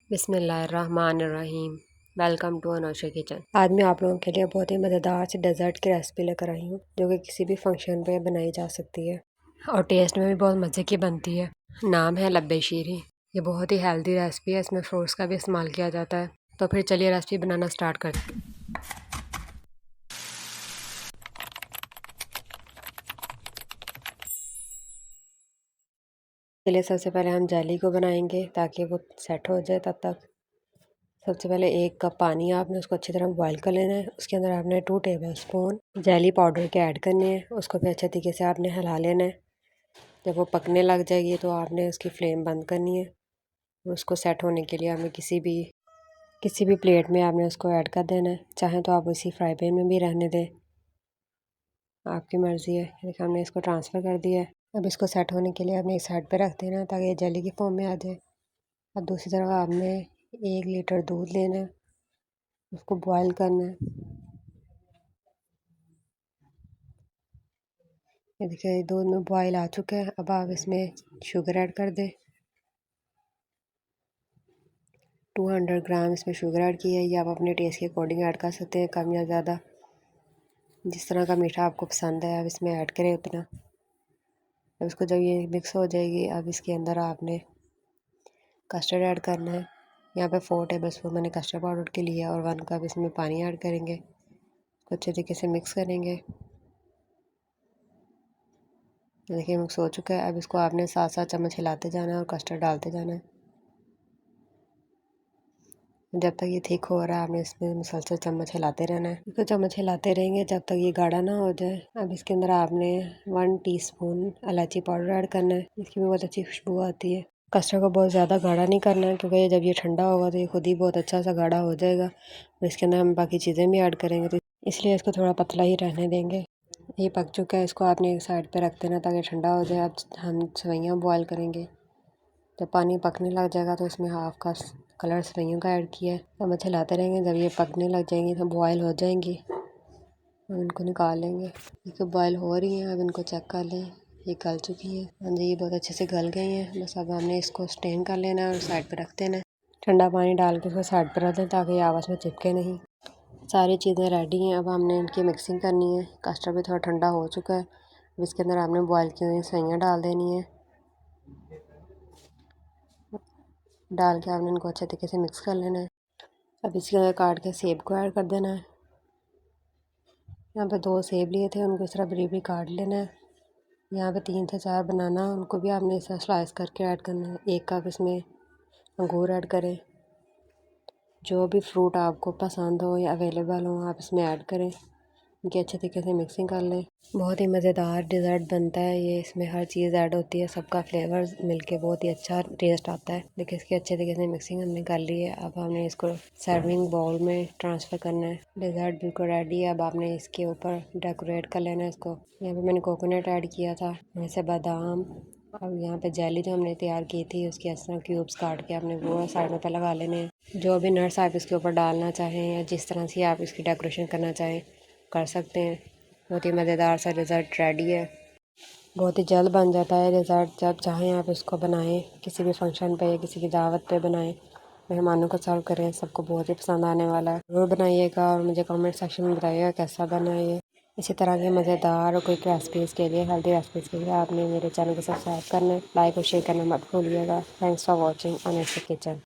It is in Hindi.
बिस्मिल्लाहिर्रहमानिर्रहीम। Welcome to Anosha kitchen. आज मैं आप लोगों के लिए बहुत ही मज़ेदार सी डेज़र्ट की रेसिपी लेकर आई हूँ जो कि किसी भी फंक्शन पे बनाई जा सकती है और टेस्ट में भी बहुत मज़े की बनती है। नाम है लब्बे शीरी। ये बहुत ही हेल्दी रेसिपी है, इसमें फ्रूट्स का भी इस्तेमाल किया जाता है। तो फिर चलिए रेसिपी बनाना स्टार्ट करते हैं। चलिए सबसे पहले हम जेली को बनाएंगे ताकि वो सेट हो जाए। तब तक सबसे पहले 1 कप पानी आपने उसको अच्छी तरह बॉईल कर लेना है। उसके अंदर आपने 2 टेबल स्पून जेली पाउडर के ऐड करने हैं। उसको भी अच्छे तरीके से आपने हिला लेना है। जब वो पकने लग जाएगी तो आपने उसकी फ्लेम बंद करनी है। उसको सेट होने के लिए हमें किसी भी प्लेट में आपने उसको ऐड कर देना है। चाहे तो आप उसी फ्राई पैन में भी रहने दें, आपकी मर्ज़ी है। देखिए हमने इसको ट्रांसफ़र कर दिया है। अब इसको सेट होने के लिए आपने एक साइड पे रख देना है ताकि ये जेली की फॉर्म में आ जाए। अब दूसरी तरफ आपने 1 लीटर दूध लेना है, उसको बॉयल करना है। ये देखिए दूध में बॉयल आ चुका है। अब आप इसमें शुगर ऐड कर दें। 200 ग्राम इसमें शुगर ऐड की है। ये आप अपने टेस्ट के अकॉर्डिंग ऐड कर सकते हैं, कम या ज़्यादा, जिस तरह का मीठा आपको पसंद है आप इसमें ऐड करें उतना। अब इसको जब ये मिक्स हो जाएगी, अब इसके अंदर आपने कस्टर्ड ऐड करना है। यहाँ पे 4 टेबल स्पून मैंने कस्टर्ड पाउडर के लिए और 1 कप इसमें पानी ऐड करेंगे। इसको अच्छे तरीके से मिक्स करेंगे। देखिए मिक्स हो चुका है। अब इसको आपने 7-7 चम्मच हिलाते जाना है और कस्टर्ड डालते जाना है। जब तक ये थिक हो रहा है आपने इसमें मुसलसल चम्मच हिलाते रहना है। इसको चम्मच हिलाते रहेंगे जब तक ये गाढ़ा ना हो जाए। अब इसके अंदर आपने 1 टीस्पून इलायची पाउडर ऐड करना है। इसकी भी बहुत अच्छी खुशबू आती है। कस्टर्ड को बहुत ज़्यादा गाढ़ा नहीं करना है क्योंकि जब ये ठंडा होगा तो ये खुद ही बहुत अच्छा सा गाढ़ा हो जाएगा और इसके अंदर हम बाकी चीज़ें भी ऐड करेंगे, तो इसलिए इसको थोड़ा पतला ही रहने देंगे। ये पक चुका है, इसको आपने एक साइड पे रख देना ताकि ठंडा हो जाए। अब हम सेवइयाँ बॉयल करेंगे। जब पानी पकने लग जाएगा तो इसमें हाफ का कलर सेवइयों का ऐड किया है। हम अच्छे हिलाते रहेंगे। जब ये पकने लग जाएंगी तो बॉयल हो जाएंगी और इनको निकाल लेंगे। ये बॉयल हो रही हैं, अब इनको चेक कर लें। ये गल चुकी है। हाँ जी, ये बहुत अच्छे से गल गई हैं। बस अब हमने इसको स्टेन कर लेना है और साइड पे रख देना है। ठंडा पानी डाल के इसको साइड पर रख दें ताकि ये आपस में चिपके नहीं। सारी चीज़ें रेडी हैं। अब हमने इनकी मिक्सिंग करनी है। कस्टर्ड भी थोड़ा ठंडा हो चुका है। अब इसके अंदर आपने बॉयल की हुई सेवइयाँ डाल देनी है। डाल के आपने इनको अच्छे तरीके से मिक्स कर लेना है। अब इसके अंदर काट के सेब को ऐड कर देना है। यहाँ पे 2 सेब लिए थे, उनको इस तरह बरीक बरीक काट लेना है। यहाँ पे 3 से 4 बनाना, उनको भी आपने इस तरह स्लाइस करके ऐड करना है। 1 कप इसमें अंगूर ऐड करें। जो भी फ्रूट आपको पसंद हो या अवेलेबल हो आप इसमें ऐड करें। इनकी अच्छे तरीके से मिक्सिंग कर लें। बहुत ही मज़ेदार डिज़र्ट बनता है ये। इसमें हर चीज़ ऐड होती है, सबका फ्लेवर मिलके बहुत ही अच्छा टेस्ट आता है। देखिए इसकी अच्छे तरीके से मिक्सिंग हमने कर ली है। अब हमने इसको सर्विंग बाउल में ट्रांसफ़र करना है। डिज़र्ट बिल्कुल रेडी है। अब आपने इसके ऊपर डेकोरेट कर लेना है इसको। यहाँ पे मैंने कोकोनट ऐड किया था, जैसे बादाम। अब यहाँ पे जेली जो हमने तैयार की थी उसके इस तरह क्यूब्स काट के आपने वो साइड में पे लगा लेने हैं। जो भी नट्स आप इसके ऊपर डालना चाहें या जिस तरह से आप इसकी डेकोरेशन करना चाहें कर सकते हैं। बहुत ही मज़ेदार सा डिज़र्ट रेडी है। बहुत ही जल्द बन जाता है डिज़र्ट। जब चाहें आप इसको बनाएं, किसी भी फंक्शन पे या किसी की दावत पे बनाएं, मेहमानों को सर्व करें, सबको बहुत ही पसंद आने वाला है। ज़रूर बनाइएगा और मुझे कमेंट सेक्शन में बताइएगा कैसा बना है। इसी तरह के मज़ेदार और क्विक रेसिपीज़ के लिए, हेल्दी रेसिपीज़ के लिए आपने मेरे चैनल को सब्सक्राइब करना, लाइक और शेयर करना मत भूलिएगा। Thanks for watching Anosha kitchen.